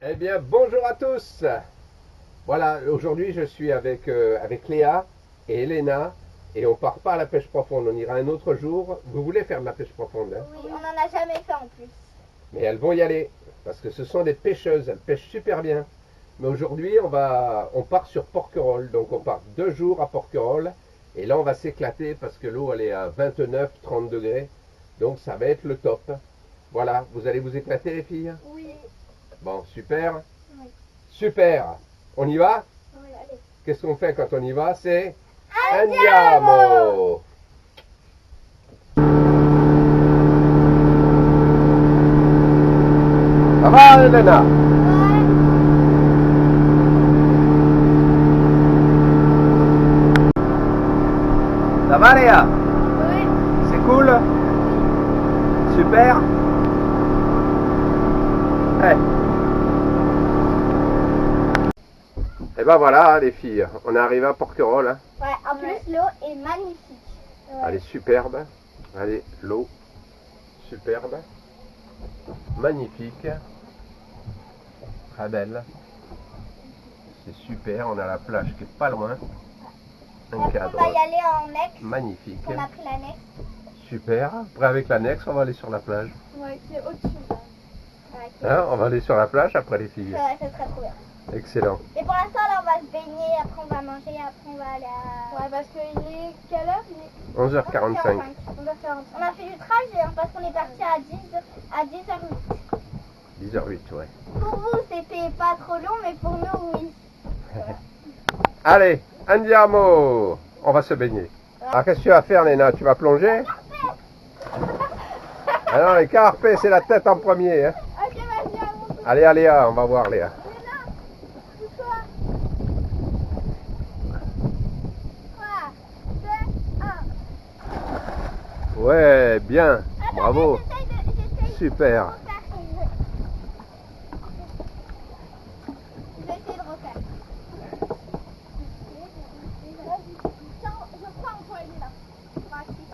Eh bien, bonjour à tous. Voilà, aujourd'hui je suis avec Léa et Elena et on part pas à la pêche profonde, on ira un autre jour. Vous voulez faire de la pêche profonde, hein? Oui, on n'en a jamais fait en plus. Mais elles vont y aller parce que ce sont des pêcheuses, elles pêchent super bien. Mais aujourd'hui on part sur Porquerolles, donc on part 2 jours à Porquerolles et là on va s'éclater parce que l'eau elle est à 29-30 degrés, donc ça va être le top. Voilà, vous allez vous éclater les filles? Oui. Bon, super. Oui. Super. On y va? Oui, allez. Qu'est-ce qu'on fait quand on y va? C'est Andiamo! Andiamo! Ça va, Elena? Ouais. Ça va, Léa? Oui. C'est cool? Super? Ouais. Et ben voilà, les filles, on est arrivé à Porquerolles. Hein. Ouais, en plus l'eau est magnifique. Ouais. Elle est superbe. Allez, l'eau, superbe. Magnifique. Très belle. C'est super, on a la plage qui est pas loin. Un Après, cadre on va y aller en nex. magnifique. On a pris l'annexe. Super. Après avec l'annexe, on va aller sur la plage. Ouais, c'est au-dessus. Ouais, Hein, on va aller sur la plage après les filles. ouais, ça serait trop bien. Excellent. Et pour l'instant, là, on va se baigner, après on va manger, après on va aller à... Ouais, parce qu'il est... Quelle heure il est 11h45. 11h45. On a fait du trajet, hein, parce qu'on est parti à 10h08. 10h08, ouais. Pour vous, c'était pas trop long, mais pour nous, oui. Voilà. Allez, andiamo! On va se baigner. Alors qu'est-ce que tu vas faire, Léna? Tu vas plonger? Ah non, les carpes, c'est la tête en premier. Hein. Ok, vas-y, à mon tour. Allez, Léa, on va voir Léa. Eléna, pousse-toi. 3, 2, 1. Ouais, bien. Attends, Bravo. j'essaye Super. de refaire. Je vais essayer de refaire. Tiens, je crois en toi, Eléna. Vas-y.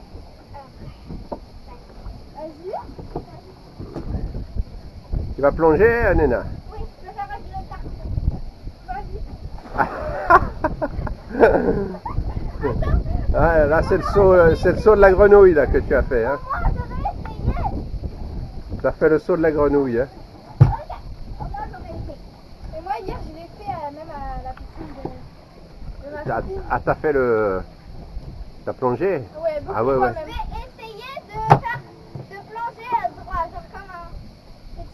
Tu vas plonger, Léna? Oui, je vais faire vas-y. Vas-y. Ah, là, c'est le saut de la grenouille là, que tu as fait. Hein. Moi, je vais essayer. Tu as fait le saut de la grenouille. Hein. Ok. Moi, j'aurais essayé. Et moi, hier, je l'ai fait même à la piscine de ma fille. Ah, t'as fait le... T'as plongé? Ouais, beaucoup Ah ouais, ouais. Je vais essayer de plonger à droite, genre comme un petit...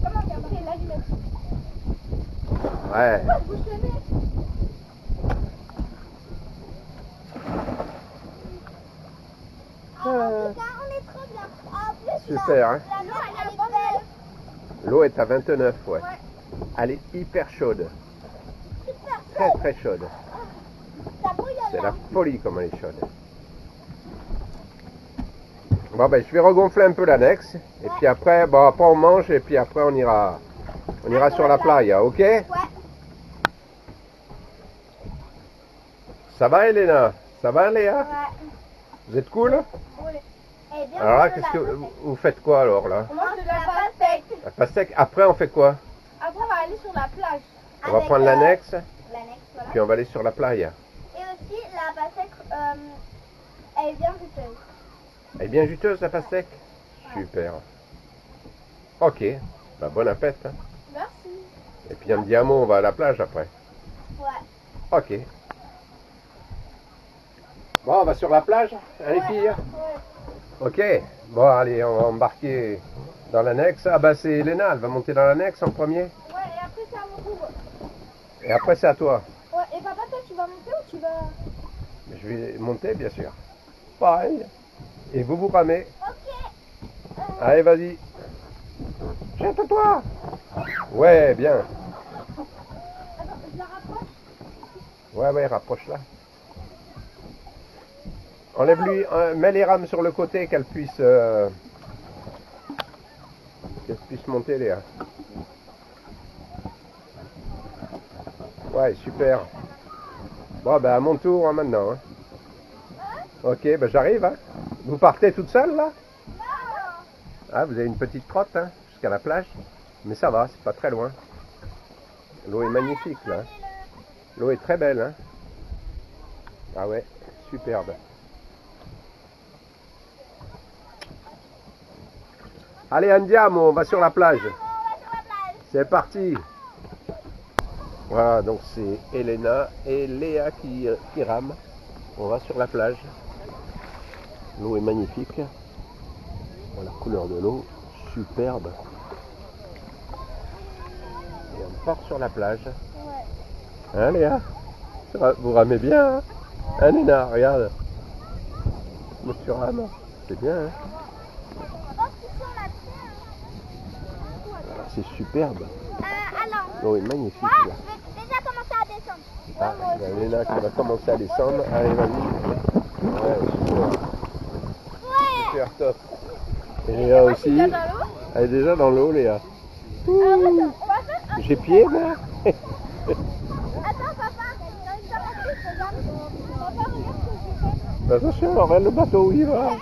Comment dire, c'est l'allumette. Ouais. Pourquoi je bouge le nez? En tout cas, on est trop bien. En plus, Super, hein. la mer, elle est belle. L'eau est à 29, ouais. Ouais. Elle est hyper chaude. Super Très chaude. très chaude. Ça bouille C'est là. la folie comme elle est chaude. Bon ben je vais regonfler un peu l'annexe. Et puis après, bon après on mange et puis après on ira sur la playa, ok? Ouais. Ça va Elena? Ça va Léa? Ouais. Vous êtes cool? Oui. Et bien Alors là, sûr, qu'est-ce que la vous faites quoi alors là? On mange de la pastèque. La pastèque. Après on fait quoi? Après, on va aller sur la plage. On va prendre l'annexe, L'annexe, voilà. puis on va aller sur la playa. Et aussi, la pastèque, elle est bien juteuse. Elle est bien juteuse la pastèque? Super. Ok, bah, bon appétit. Hein. Merci. Et puis andiamo, on va à la plage après. Ouais. Ok. Bon, on va sur la plage, hein, les filles? Ouais. Ok. Bon, allez, on va embarquer dans l'annexe. Ah bah c'est Elena, elle va monter dans l'annexe en premier. Ouais, et après, c'est à mon tour. Et après c'est à toi. Ouais, et papa, toi, tu vas monter ou tu vas... Je vais monter, bien sûr. Pareil. Et vous vous ramez. Ok. Allez, vas-y. Jette-toi. Ouais, bien. Attends, je la rapproche. Ouais, rapproche-la. Enlève-lui, mets les rames sur le côté qu'elle puisse monter, Léa. Ouais, super. Bon, ben à mon tour hein, maintenant. Hein. Ok, ben j'arrive. Hein. Vous partez toute seule là? Ah, vous avez une petite trotte hein, jusqu'à la plage. Mais ça va, c'est pas très loin. L'eau est magnifique là. L'eau est très belle. Hein. Ah ouais, superbe. Allez, andiamo, on va sur la plage. C'est parti. Voilà, donc c'est Elena et Léa qui rament. On va sur la plage. L'eau est magnifique. Voilà, la couleur de l'eau, superbe. Et on part sur la plage. Ouais. Hein Léa? Vous ramez bien, hein? Hein Léna, regarde. Moi tu rames. C'est bien, hein? Voilà, c'est superbe. Alors, L'eau est magnifique moi, là. je vais déjà commencer à descendre. Ah, il y a Elena qui va commencer à descendre. Allez, vas-y. Ouais, super. Super top. Et Léa moi, aussi. je suis déjà dans l'eau. Elle est déjà dans l'eau, Léa. On va faire un J'ai pied, moi. Attends, papa. Regarde, regarde ce que je fais. Attention, regarde le bateau où il va. Oui.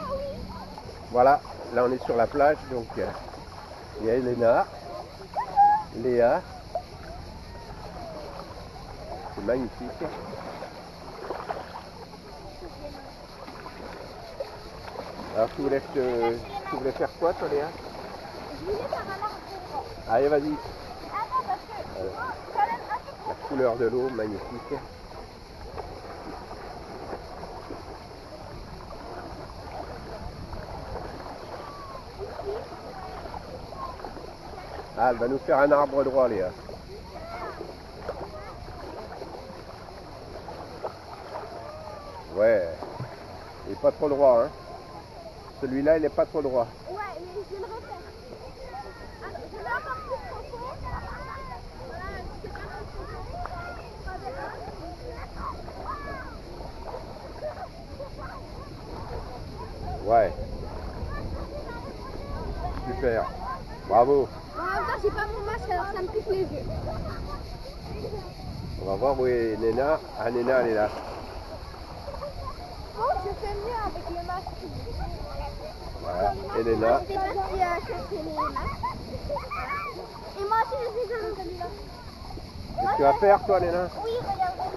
Voilà, là on est sur la plage, donc il y a Elena, Léa. C'est magnifique. Alors tu voulais faire quoi toi Léa? Je voulais faire un arbre. Allez vas-y. Attends, parce que quand même un peu. La couleur de l'eau, magnifique. Ah, elle va nous faire un arbre droit Léa. Ouais, il est pas trop droit hein. Celui-là il est pas trop droit. Ouais, mais je vais le refaire. Je vais encore plus profond. Voilà, c'est pas trop. Ouais. Super. Bravo. En même temps, j'ai pas mon masque, alors ça me pique les yeux. On va voir où est Elena. Ah, Elena, elle est là. Oh, je fais mieux avec le masque. Voilà, Elena. Je sais pas si chercher les masques. Et moi aussi, je suis dans celui-là. Qu'est-ce que tu vas faire, toi, Elena? Oui, regardez.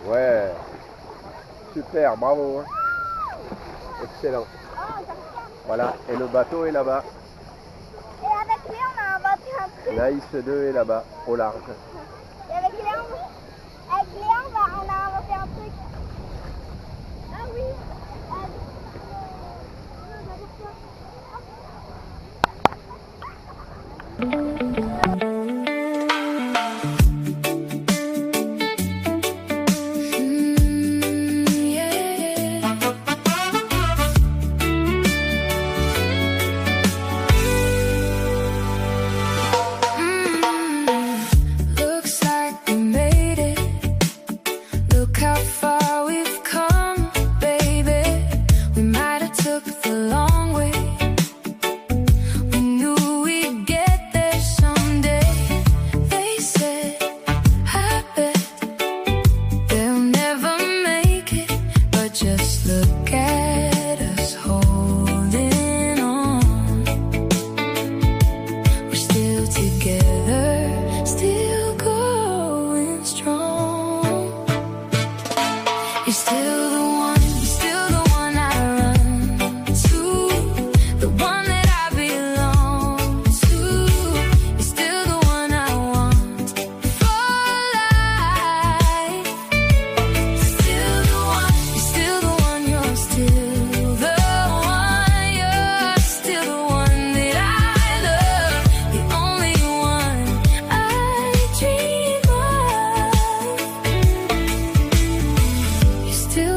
Ouais. Super, bravo. Hein. Excellent. Oh, j'arrive pas. Voilà, et le bateau est là-bas. Et avec Léa, on a inventé un truc. Naïs 2 est là-bas, au large. Et avec Léa, on a inventé un truc. Ah oui. Still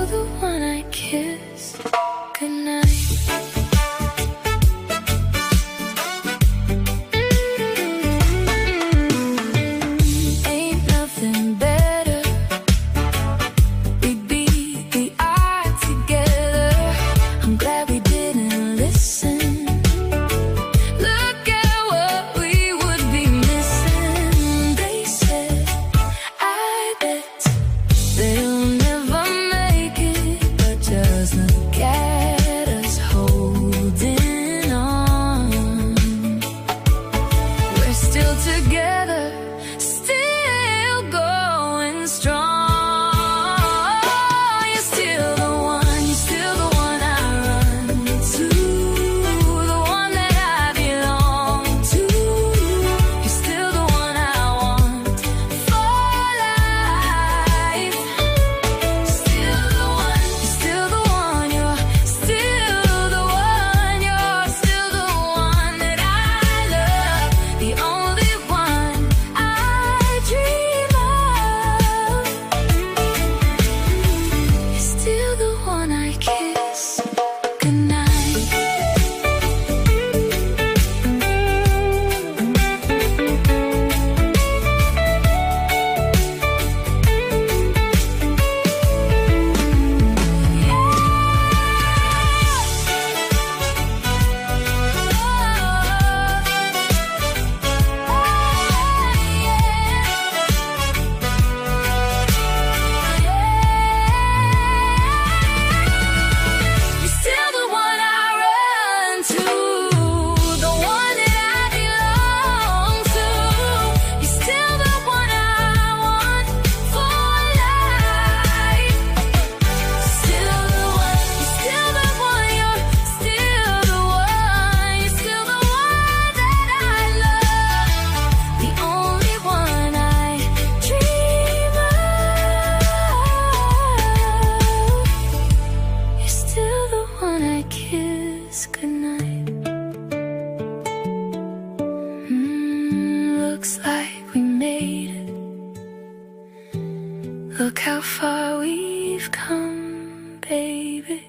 Look how far we've come, baby.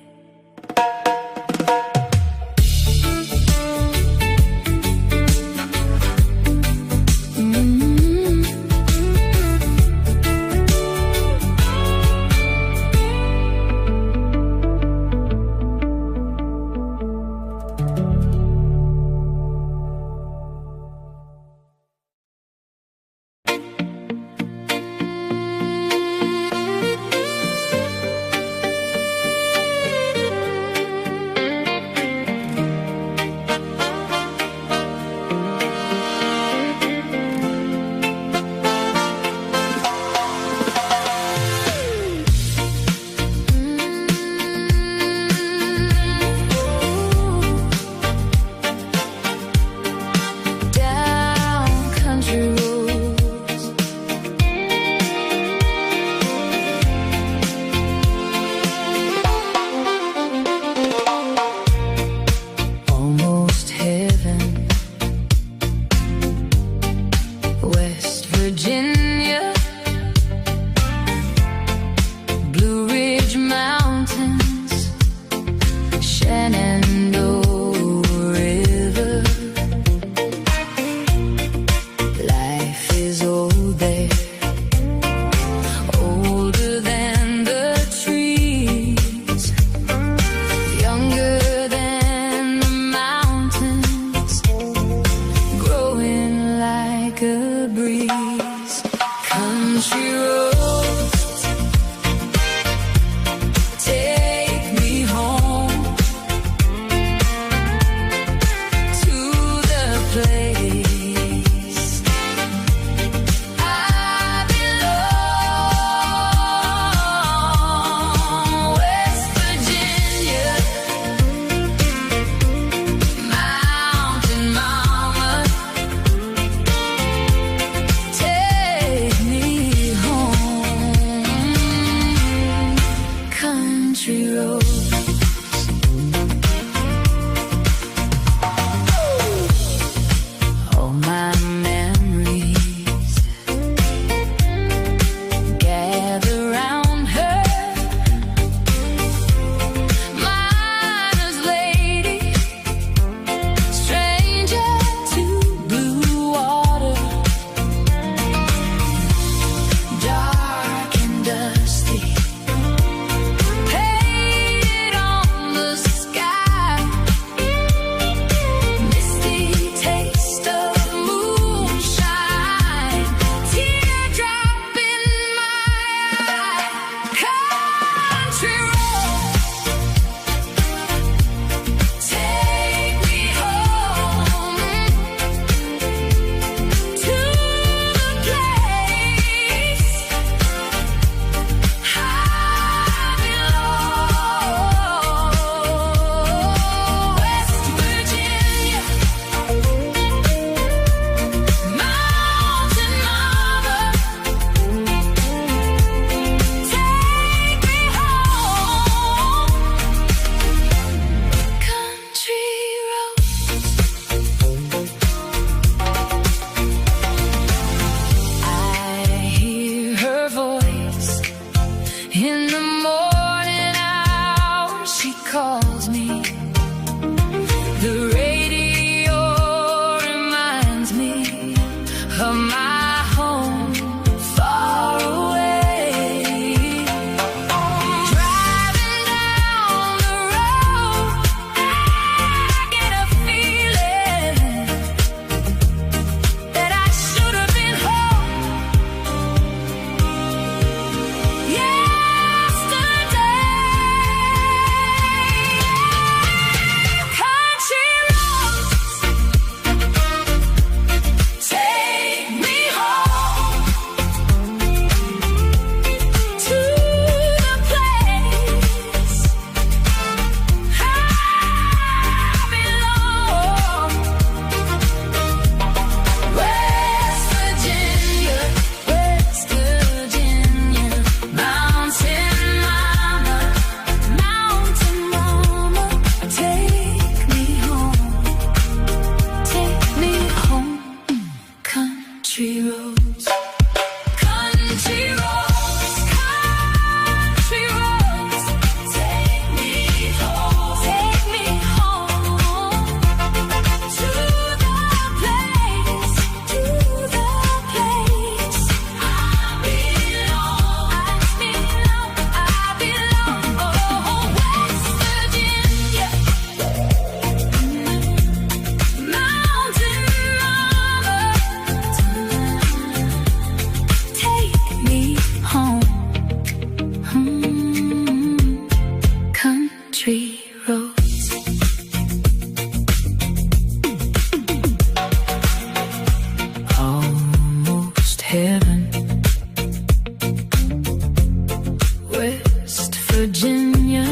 Virginia,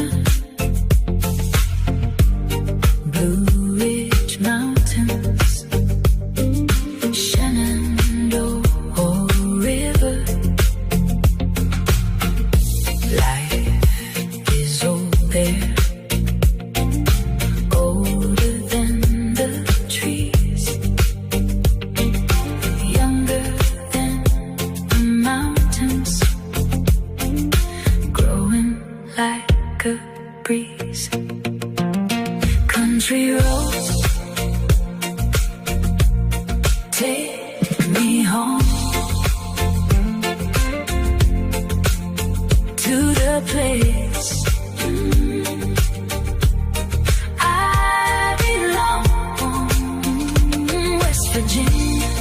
Blue Ridge Mountains, Shenandoah River. Life is old there, older than the trees, younger than the mountains, growing like a breeze. Country roads take me home to the place I belong. West Virginia,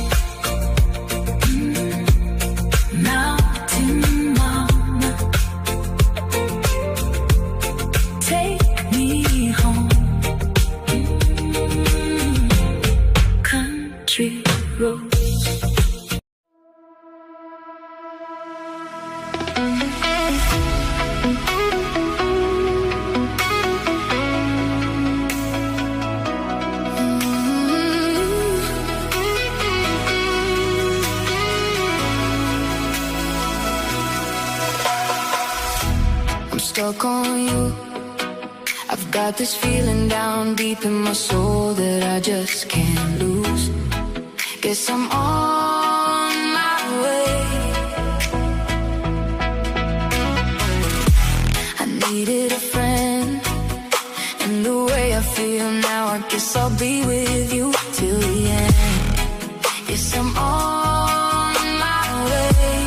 Mountain Mama, take me home. Country roads. I'm stuck on you. I've got this feeling down deep in my soul that I just can't lose. Guess I'm on my way. I needed a friend, and the way I feel now, I guess I'll be with you till the end. Yes, I'm on my way.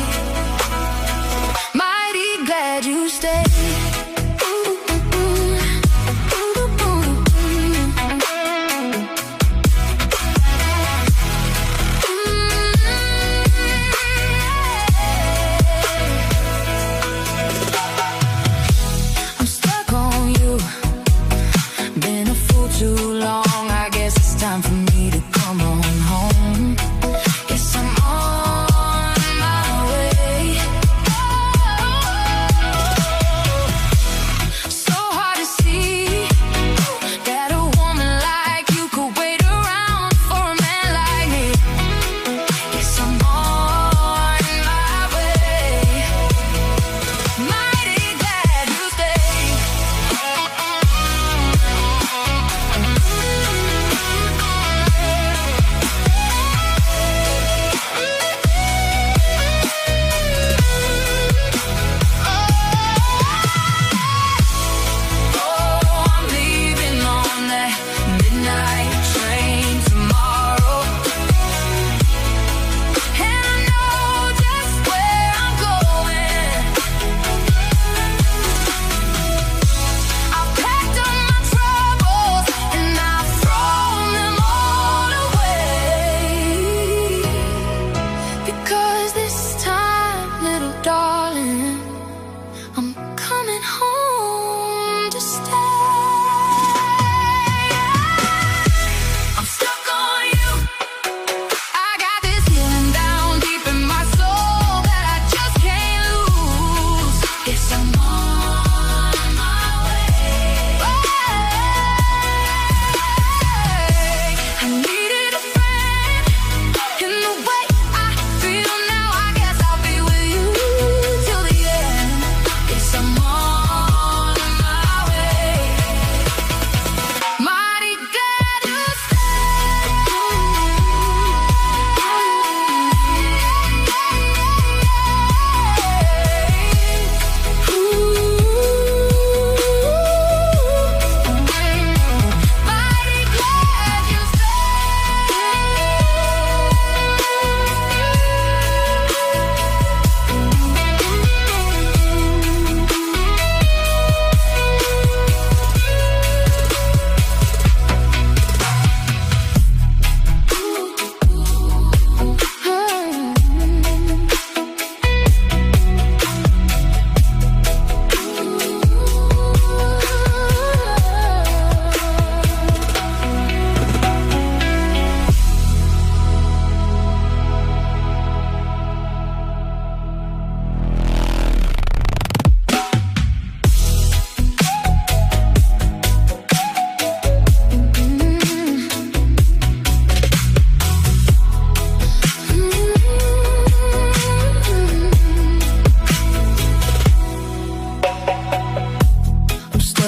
Mighty glad you stayed. I'm stuck on you. Been a fool too long. I guess it's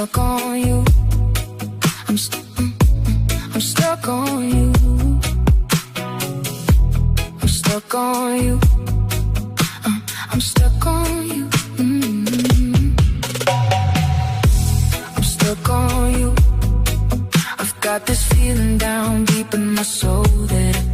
stuck on you. I'm stuck on you. I'm stuck on you. I'm stuck on you. I'm stuck on you. I've got this feeling down deep in my soul that